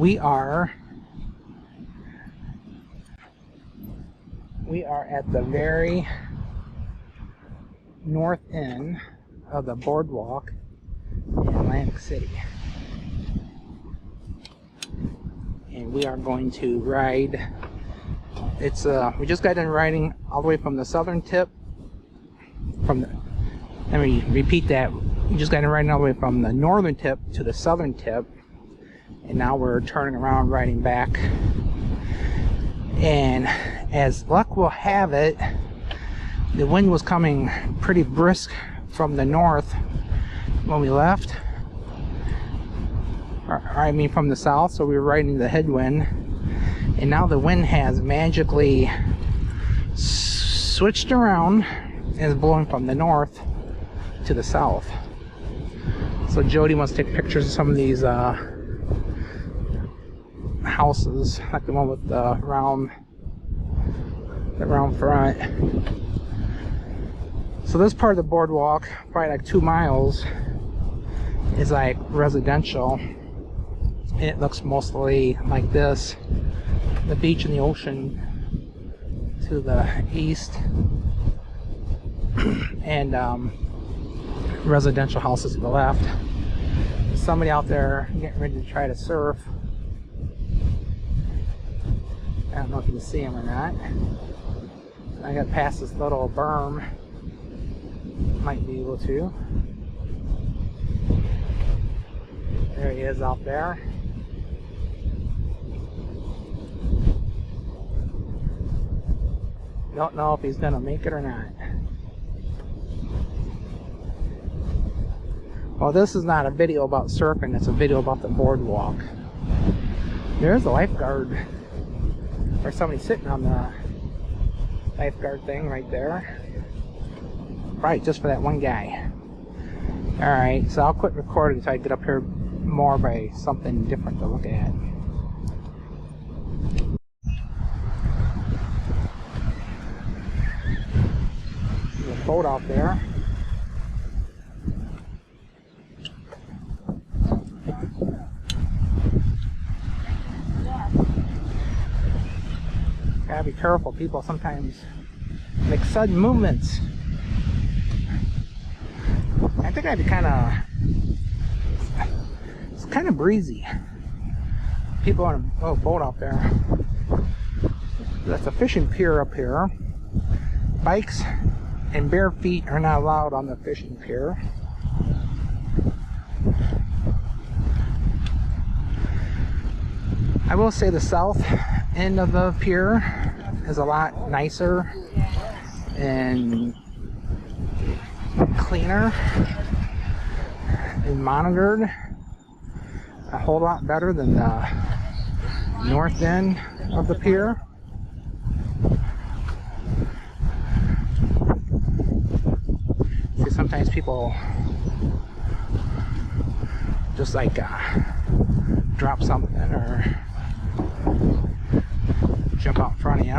We are at the very north end of the boardwalk in Atlantic City. And we are going to ride. It's we just got done riding all the way from the southern tip. Let me repeat that. We just got done riding all the way from the northern tip to the southern tip. And now we're turning around riding back. And as luck will have it, the wind was coming pretty brisk from the north when we left. I mean from the south, so we were riding the headwind. And now the wind has magically switched around and is blowing from the north to the south. So Jody wants to take pictures of some of these houses, like the one with the round front. So this part of the boardwalk, probably like 2 miles, is like residential. It looks mostly like this: the beach and the ocean to the east, and residential houses to the left. There's somebody out there getting ready to try to surf. I don't know if you can see him or not. I got past this little berm. Might be able to. There he is out there. Don't know if he's gonna make it or not. Well, this is not a video about surfing, it's a video about the boardwalk. There's a lifeguard, or somebody sitting on the lifeguard thing right there. Right, just for that one guy. Alright, so I'll quit recording until I get up here more by something different to look at. There's a boat out there. Gotta be careful, people sometimes make sudden movements. I think I'd be it's kind of breezy. People on a little boat out there. That's a fishing pier up here. Bikes and bare feet are not allowed on the fishing pier. I will say the south end of the pier is a lot nicer and cleaner and monitored a whole lot better than the north end of the pier. See, sometimes people just like drop something or jump out in front of you.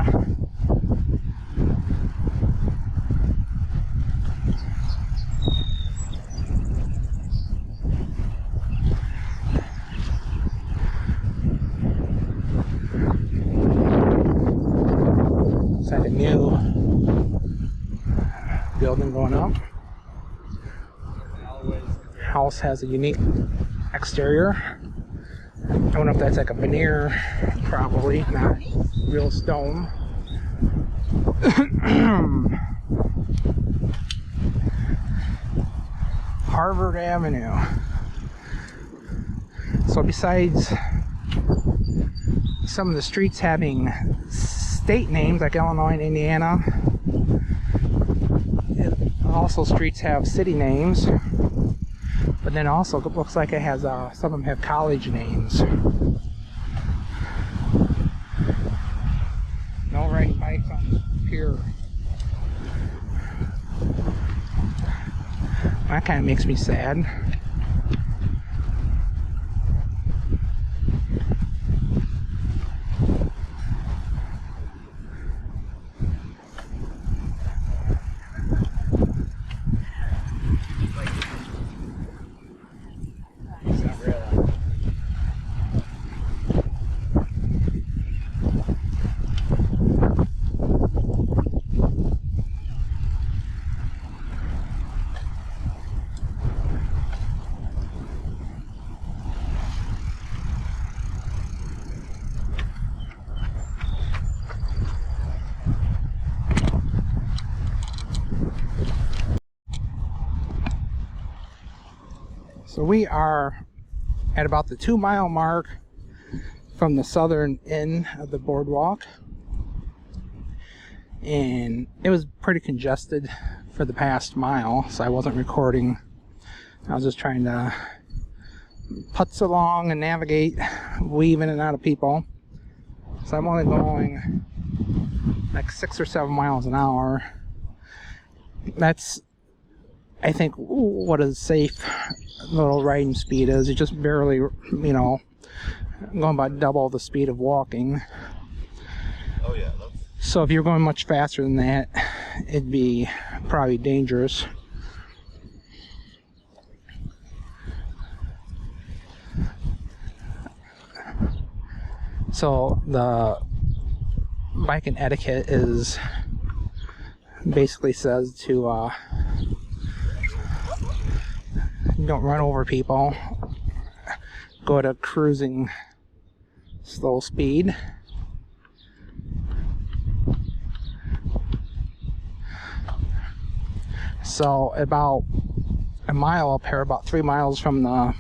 It's like a new building going up. House has a unique exterior. I don't know if that's like a veneer, probably not real stone. Harvard Avenue. So besides some of the streets having state names like Illinois and Indiana, also streets have city names. But then also it looks like it has some of them have college names. No riding bikes on the pier. That kind of makes me sad. So we are at about the 2-mile mark from the southern end of the boardwalk, and it was pretty congested for the past mile, so I wasn't recording. I was just trying to putz along and navigate, weave in and out of people. So I'm only going like 6 or 7 miles an hour. That's, I think, what a safe little riding speed is. You just barely, you know, going about double the speed of walking. Oh yeah. So if you're going much faster than that, it'd be probably dangerous. So the biking etiquette is basically says to don't run over people, go at a cruising slow speed. So about a mile up here, about 3 miles from the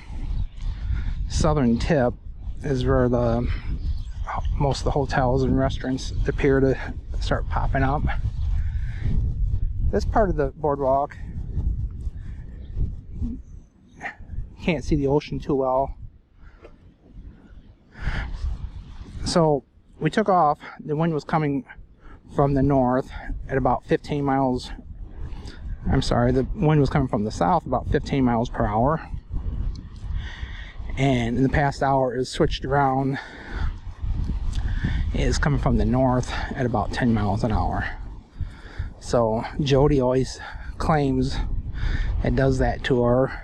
southern tip, is where the most of the hotels and restaurants appear to start popping up. This part of the boardwalk, can't see the ocean too well. So we took off. The wind was coming from the north at about 15 miles. I'm sorry, the wind was coming from the south about 15 miles per hour. And in the past hour, it switched around. It is coming from the north at about 10 miles an hour. So Jody always claims it does that to her.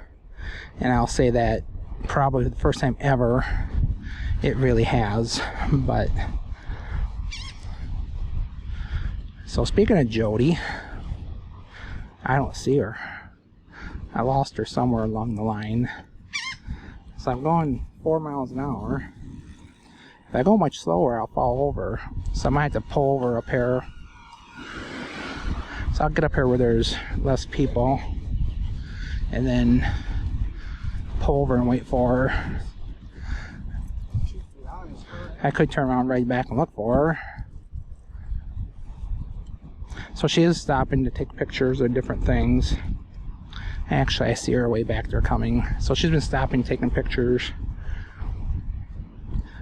And I'll say that probably the first time ever it really has. But so speaking of Jody, I don't see her. I lost her somewhere along the line. So I'm going 4 miles an hour. If I go much slower, I'll fall over. So I might have to pull over up here. So I'll get up here where there's less people, and then pull over and wait for her. I could turn around right back and look for her. So she is stopping to take pictures of different things. Actually, I see her way back there coming. So she's been stopping, taking pictures.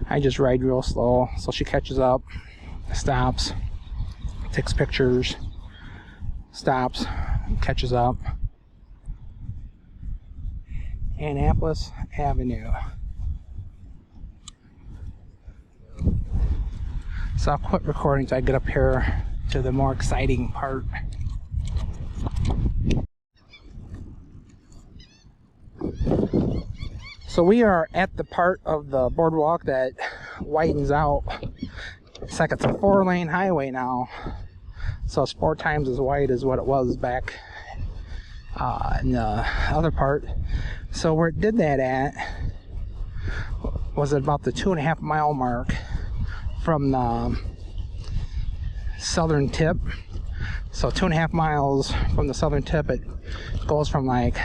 I just ride real slow, so she catches up, stops, takes pictures, stops, catches up. Annapolis Avenue. So I'll quit recording until I get up here to the more exciting part. So we are at the part of the boardwalk that widens out. It's like it's a 4-lane highway now. So it's 4 times as wide as what it was back in the other part. So where it did that at was at about the 2.5 mile mark from the southern tip. So 2.5 miles from the southern tip, it goes from like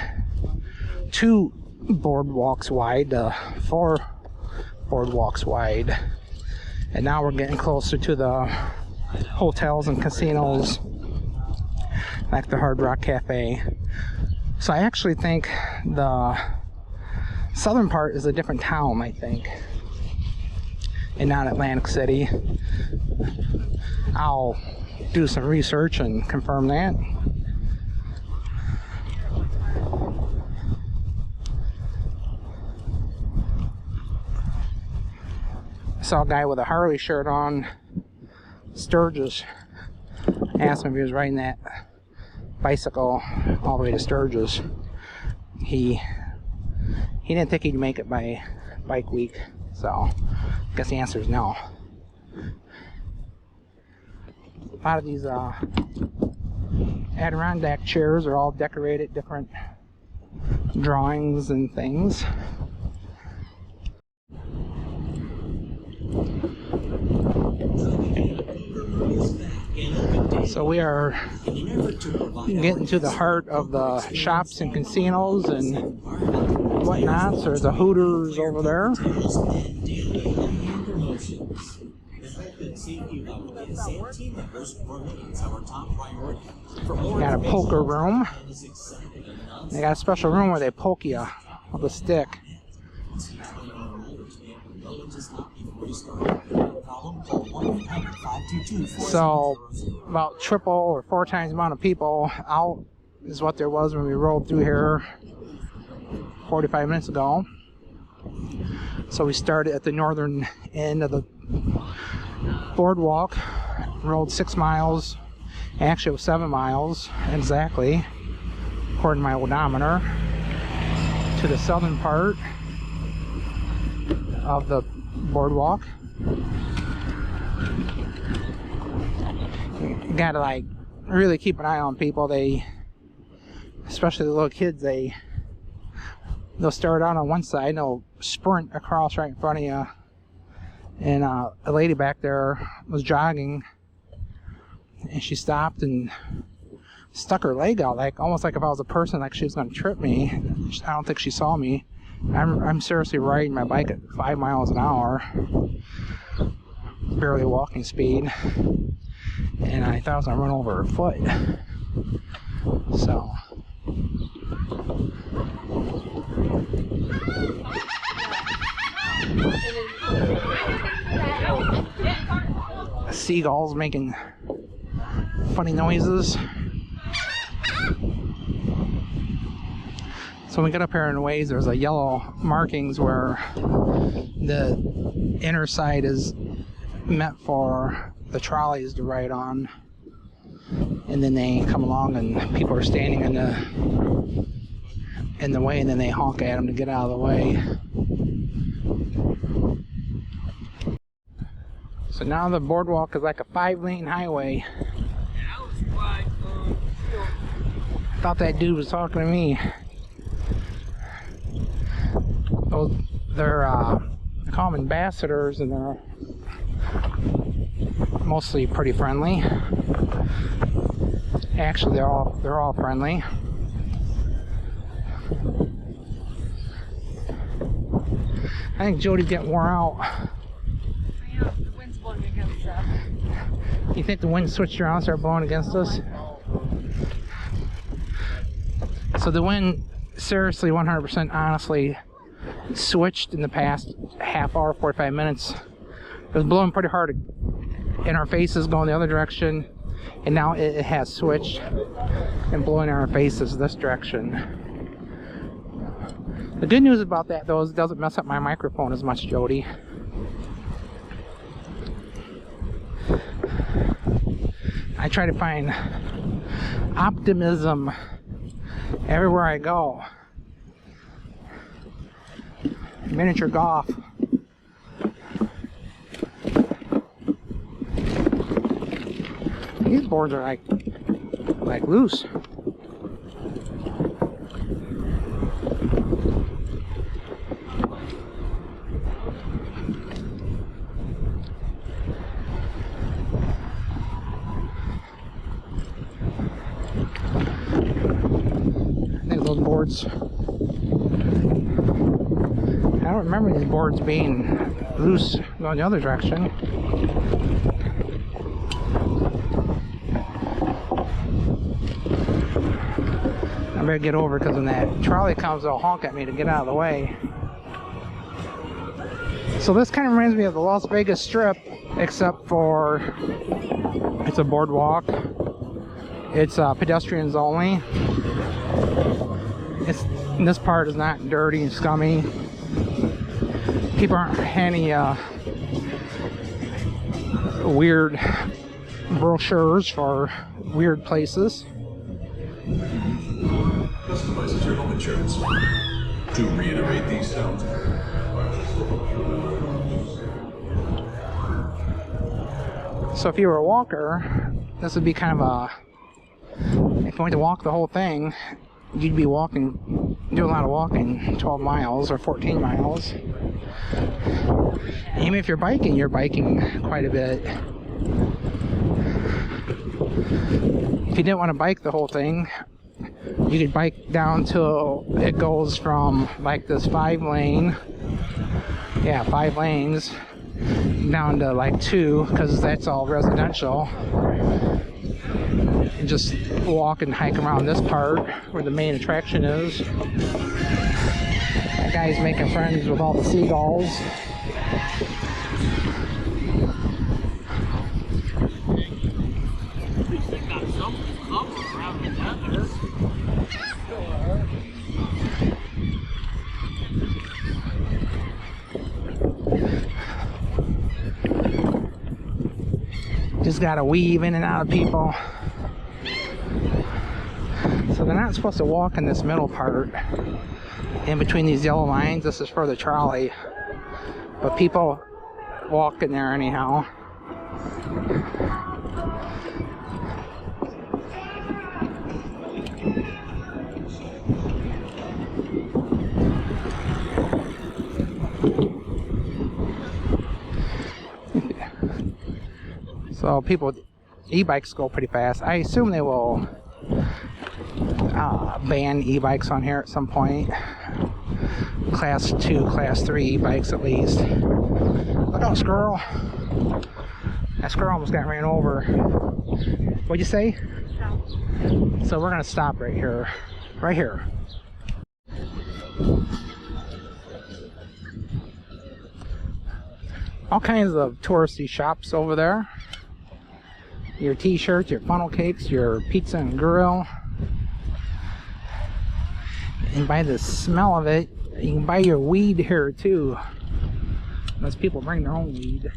2 boardwalks wide to 4 boardwalks wide. And now we're getting closer to the hotels and casinos like the Hard Rock Cafe. So I actually think the southern part is a different town, I think, and not Atlantic City. I'll do some research and confirm that. I saw a guy with a Harley shirt on, Sturgis. I asked him if he was riding that bicycle all the way to Sturgis. He didn't think he'd make it by bike week, so I guess the answer is no. A lot of these Adirondack chairs are all decorated, different drawings and things. So we are getting to the heart of the shops and casinos and whatnots. There's a Hooters over there. Got a poker room. They got a special room where they poke you with a stick. So about triple or 4 times the amount of people out is what there was when we rolled through here 45 minutes ago. So we started at the northern end of the boardwalk, rolled 6 miles. Actually it was 7 miles exactly, according to my odometer, to the southern part of the boardwalk. You gotta like really keep an eye on people. They, especially the little kids, they'll start out on one side and they'll sprint across right in front of you. And a lady back there was jogging, and she stopped and stuck her leg out, like almost like if I was a person, like she was going to trip me. I don't think she saw me. I'm seriously riding my bike at 5 miles an hour, barely walking speed, and I thought I was going to run over her foot. So seagulls making funny noises. So when we got up here in ways, there's a yellow markings where the inner side is meant for the trolleys to ride on, and then they come along and people are standing in the way, and then they honk at them to get out of the way. So now the boardwalk is like a 5-lane highway. I thought that dude was talking to me. They're I call them ambassadors, and they're mostly pretty friendly. Actually, they're all friendly. I think Jody's getting worn out. I am. The wind's blowing against us. You think the wind switched around and started blowing against us? So the wind, seriously, 100% honestly, switched in the past half hour, 45 minutes. It was blowing pretty hard in our faces going the other direction, and now it has switched and blowing in our faces this direction. The good news about that, though, is it doesn't mess up my microphone as much, Jody. I try to find optimism everywhere I go. Miniature golf. These boards are like loose. I think those boards, I don't remember these boards being loose going the other direction. I better get over, because when that trolley comes, they'll honk at me to get out of the way. So this kind of reminds me of the Las Vegas Strip, except for it's a boardwalk. It's pedestrians only. This part is not dirty and scummy. People aren't handing weird brochures for weird places. Customizes your home insurance. To reiterate these sounds. So if you were a walker, this would be kind of a, if you wanted to walk the whole thing, you'd be walking, do a lot of walking, 12 miles or 14 miles. Even if you're biking quite a bit. If you didn't want to bike the whole thing, You could bike down till it goes from like this 5-lane, yeah, 5 lanes, down to like 2, because that's all residential. And just walk and hike around this part where the main attraction is. That guy's making friends with all the seagulls. Just gotta weave in and out of people. So they're not supposed to walk in this middle part, in between these yellow lines. This is for the trolley, but people walk in there anyhow. So people with e-bikes go pretty fast. I assume they will ban e-bikes on here at some point. Class 2, Class 3 e-bikes at least. Look out, squirrel. That squirrel almost got ran over. What'd you say? Stop. So we're gonna stop right here. Right here. All kinds of touristy shops over there. Your t-shirts, your funnel cakes, your pizza and grill. And by the smell of it, you can buy your weed here too. Unless people bring their own weed.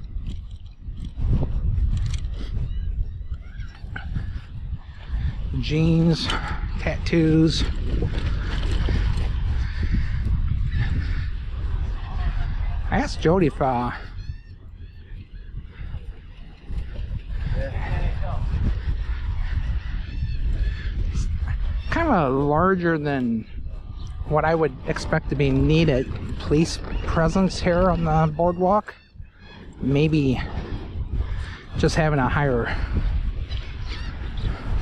Jeans, tattoos. I asked Jody if kind of larger than what I would expect to be needed police presence here on the boardwalk. Maybe just having a higher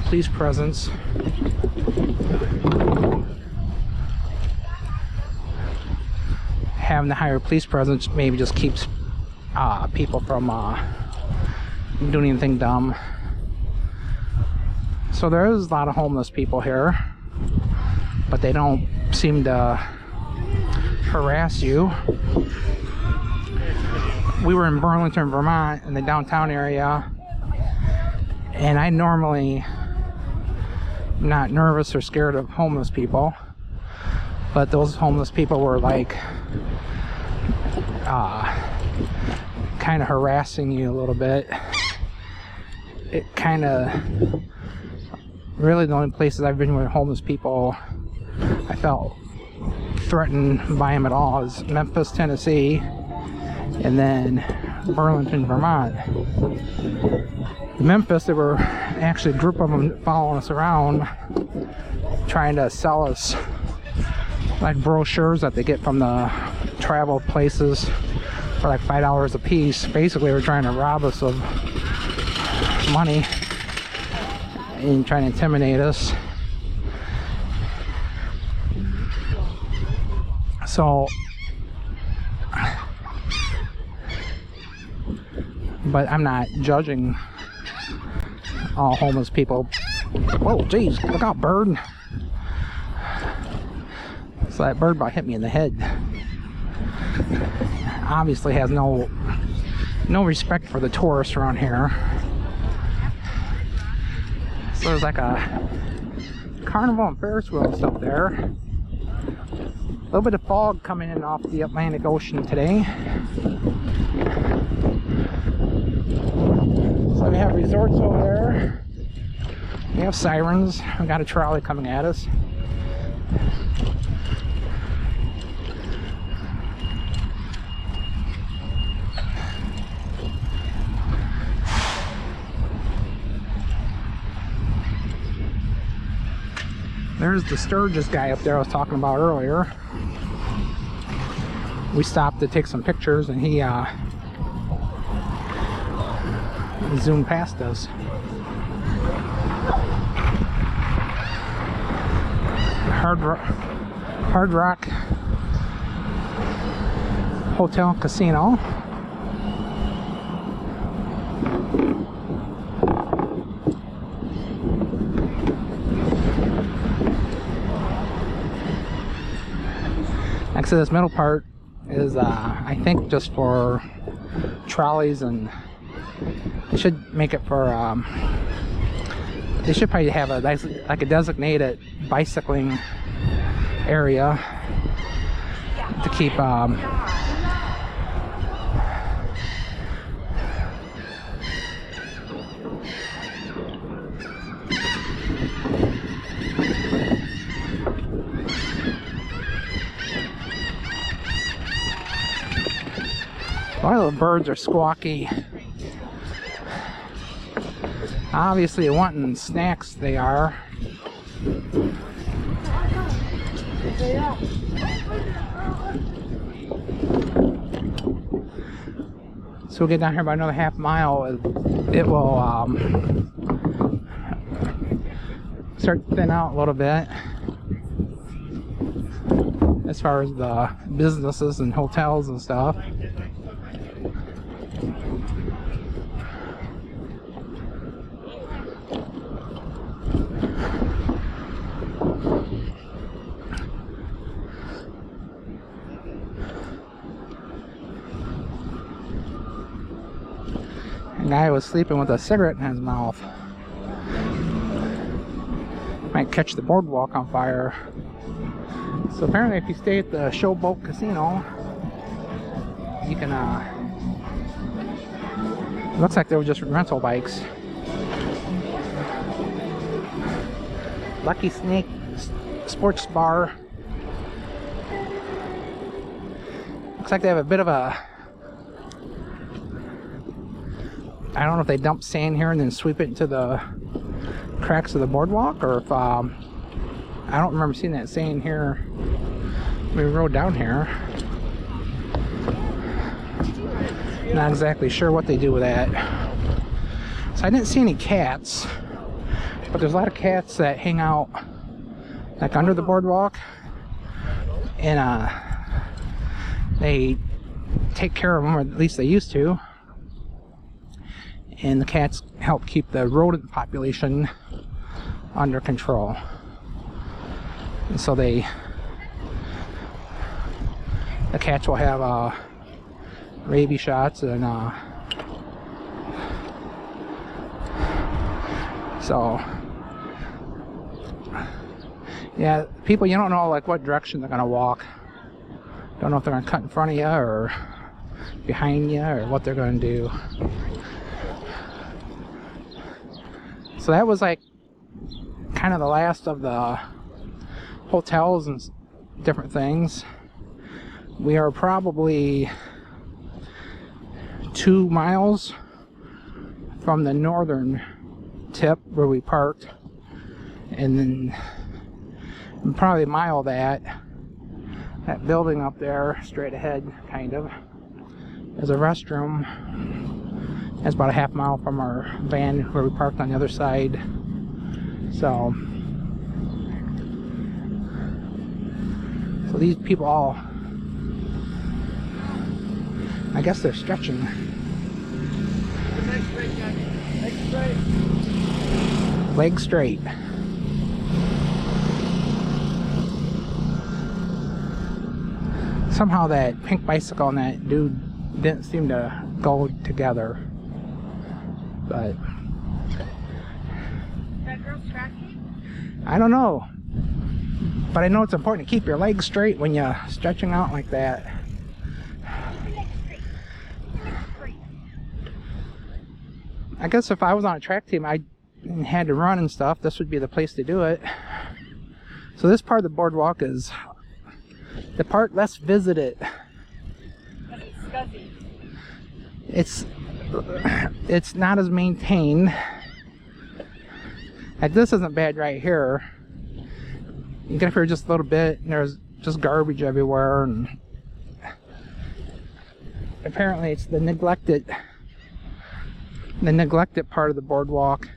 police presence. Having the higher police presence maybe just keeps people from doing anything dumb. So there is a lot of homeless people here, but they don't seem to harass you. We were in Burlington, Vermont, in the downtown area, and I normally am not nervous or scared of homeless people, but those homeless people were like kind of harassing you a little bit. It kind of, really the only places I've been with homeless people I felt threatened by them at all is Memphis, Tennessee, and then Burlington, Vermont. Memphis, there were actually a group of them following us around trying to sell us like brochures that they get from the travel places for like $5 a piece. Basically, they were trying to rob us of money and trying to intimidate us. So, but I'm not judging all homeless people. Whoa, geez, look out, bird. So that bird about hit me in the head. Obviously has no respect for the tourists around here. So there's like a carnival and Ferris wheel and stuff there. A little bit of fog coming in off the Atlantic Ocean today. So we have resorts over there. We have sirens. We got a trolley coming at us. There's the Sturgis guy up there I was talking about earlier. We stopped to take some pictures and he zoomed past us. Hard Rock Hotel and Casino. Next to this middle part is I think just for trolleys, and they should make it for they should probably have a nice, like a designated bicycling area to keep a lot of the birds are squawky. Obviously wanting snacks they are. So we'll get down here about another half mile. It will start to thin out a little bit as far as the businesses and hotels and stuff. A guy was sleeping with a cigarette in his mouth. Might catch the boardwalk on fire. So apparently if you stay at the Showboat Casino, you can it looks like they were just rental bikes. Lucky Snake Sports Bar. Looks like they have a bit of a, I don't know if they dump sand here and then sweep it into the cracks of the boardwalk, or if I don't remember seeing that sand here when we rode down here. Not exactly sure what they do with that. So I didn't see any cats, but there's a lot of cats that hang out like under the boardwalk, and they take care of them, or at least they used to. And the cats help keep the rodent population under control. And so the cats will have rabies shots, and so yeah, people, you don't know like what direction they're gonna walk. Don't know if they're gonna cut in front of you or behind you or what they're gonna do. So that was like kind of the last of the hotels and different things. We are probably 2 miles from the northern tip where we parked, and then probably a mile that building up there straight ahead kind of is a restroom. That's about a half mile from our van where we parked on the other side. So these people all, I guess they're stretching. Leg straight. Somehow that pink bicycle and that dude didn't seem to go together. But That girl's tracking? I don't know. But I know it's important to keep your legs straight when you're stretching out like that. I guess if I was on a track team, I had to run and stuff, this would be the place to do it. So this part of the boardwalk is the part less visited. But it's scuzzy. It's not as maintained. Like this isn't bad right here. You get up here just a little bit and there's just garbage everywhere, and apparently it's the neglected part of the boardwalk.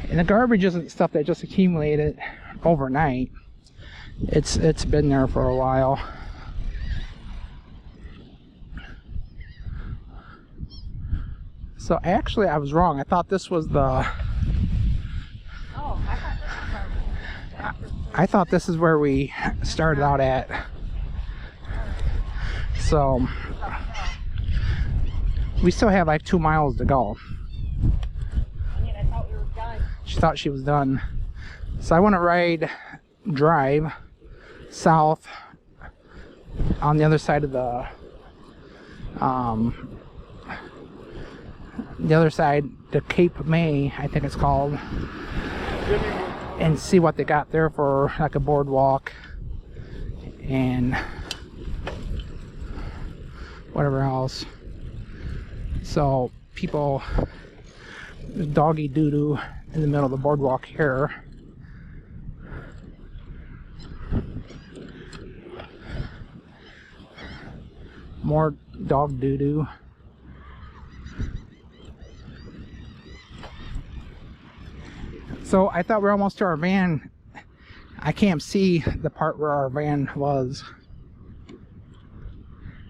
And the garbage isn't stuff that just accumulated overnight. It's been there for a while. So actually I was wrong. I thought this was the Oh, I thought this was our I thought this is where we started out at. So we still have like 2 miles to go. I mean, I thought we were done. She thought she was done. So I want to drive south on the other side of the other side to Cape May, I think it's called, and see what they got there for like a boardwalk and whatever else. So people, doggy doo-doo in the middle of the boardwalk here. More dog doo-doo. So I thought we were almost to our van. I can't see the part where our van was.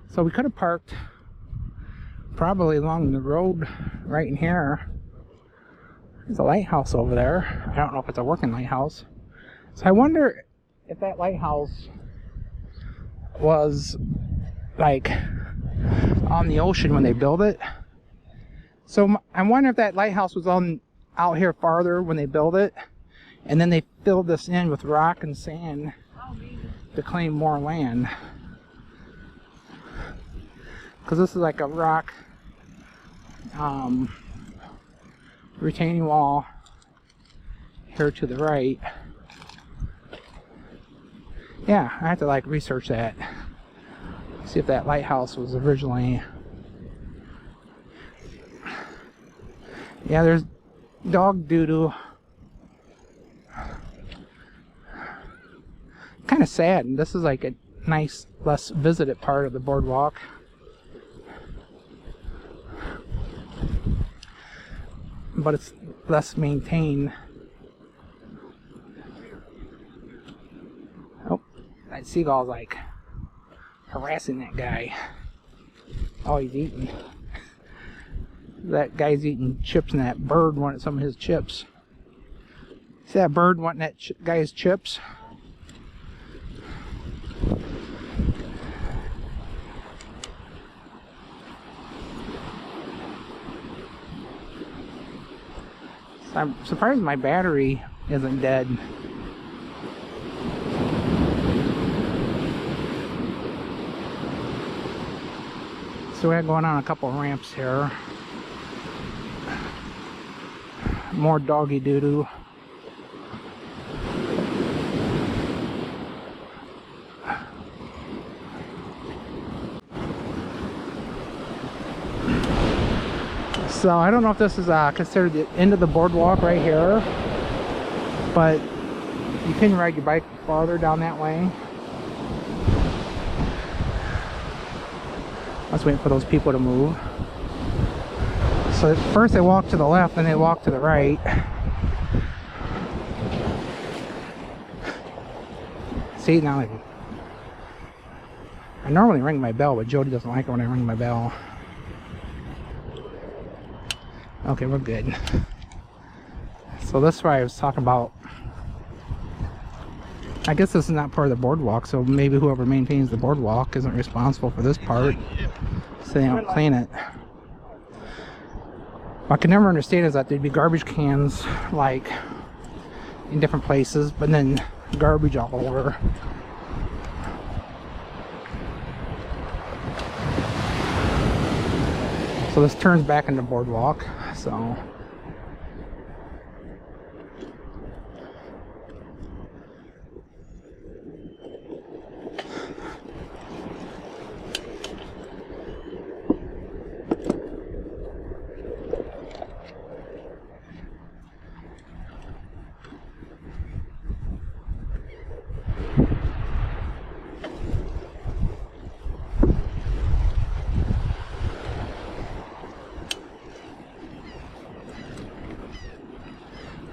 So we could have parked probably along the road right in here. There's a lighthouse over there. I don't know if it's a working lighthouse. So I wonder if that lighthouse was like on the ocean when they built it. So I wonder if that lighthouse was out here farther when they built it, and then they filled this in with rock and sand to claim more land. Because this is like a rock retaining wall here to the right. Yeah, I have to like research that. See if that lighthouse was originally. Yeah, there's dog doo-doo. Kind of sad. And this is like a nice, less visited part of the boardwalk. But it's less maintained. Oh, that seagull's like harassing that guy. Oh, he's eating. That guy's eating chips, and that bird wanted some of his chips. See that bird wanting that guy's chips? So I'm surprised my battery isn't dead. So we're going on a couple of ramps here. More doggy doo-doo. So I don't know if this is considered the end of the boardwalk right here, but you can ride your bike farther down that way. Let's wait for those people to move. So first they walk to the left, then they walk to the right. See, now I normally ring my bell, but Jody doesn't like it when I ring my bell. Okay, we're good. So that's why I was talking about. I guess this is not part of the boardwalk, so maybe whoever maintains the boardwalk isn't responsible for this part, so they don't clean it. What I can never understand is that there'd be garbage cans like in different places, but then garbage all over. So this turns back into boardwalk, so.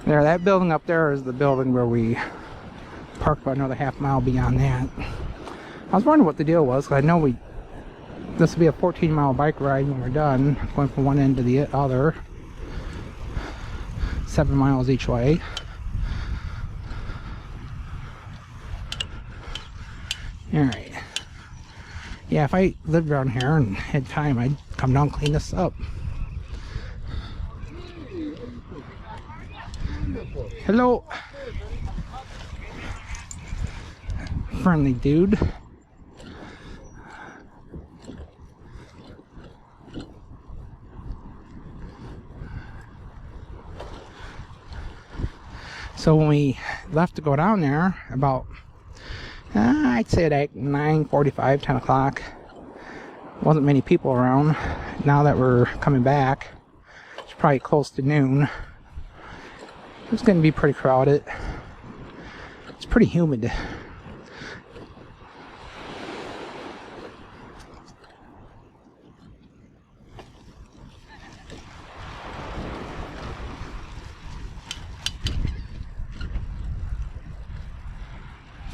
There, that building up there is the building where we park about another half mile beyond that. I was wondering what the deal was, because I know this will be a 14-mile bike ride when we're done, going from one end to the other. 7 miles each way. Alright. Yeah, if I lived around here and had time, I'd come down and clean this up. Hello. Friendly dude. So when we left to go down there, about I'd say at 9:45, 10 o'clock, wasn't many people around. Now that we're coming back, it's probably close to noon. It's going to be pretty crowded. It's pretty humid.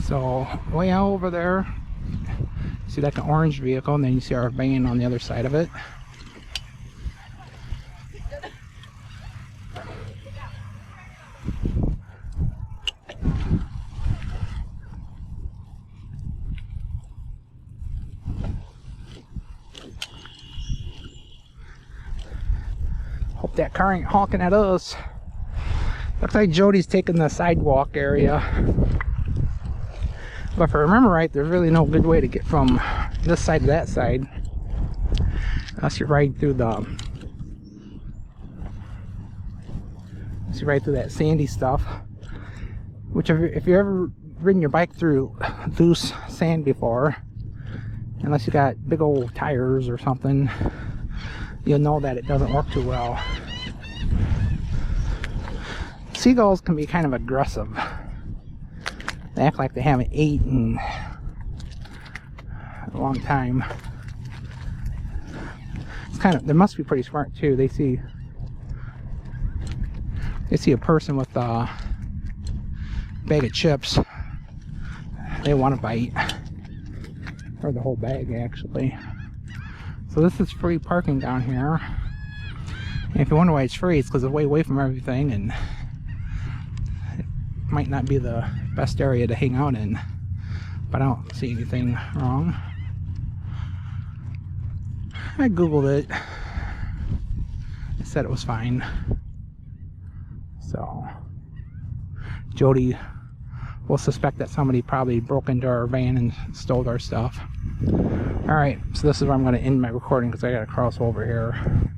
So way out over there, see like an orange vehicle, and then you see our van on the other side of it. Hope that car ain't honking at us. Looks like Jody's taking the sidewalk area. But if I remember right, there's really no good way to get from this side to that side unless you ride through that sandy stuff. Which if you ever ridden your bike through loose sand before, unless you got big old tires or something, you'll know that it doesn't work too well. Seagulls can be kind of aggressive. They act like they haven't eaten a long time. It's kind of, they must be pretty smart too. They see a person with a bag of chips, they want to bite, or the whole bag actually. So this is free parking down here. And if you wonder why it's free, it's because it's way away from everything, and it might not be the best area to hang out in, but I don't see anything wrong. I googled it. It said it was fine. So Jody will suspect that somebody probably broke into our van and stole our stuff. Alright, so this is where I'm going to end my recording because I got to cross over here.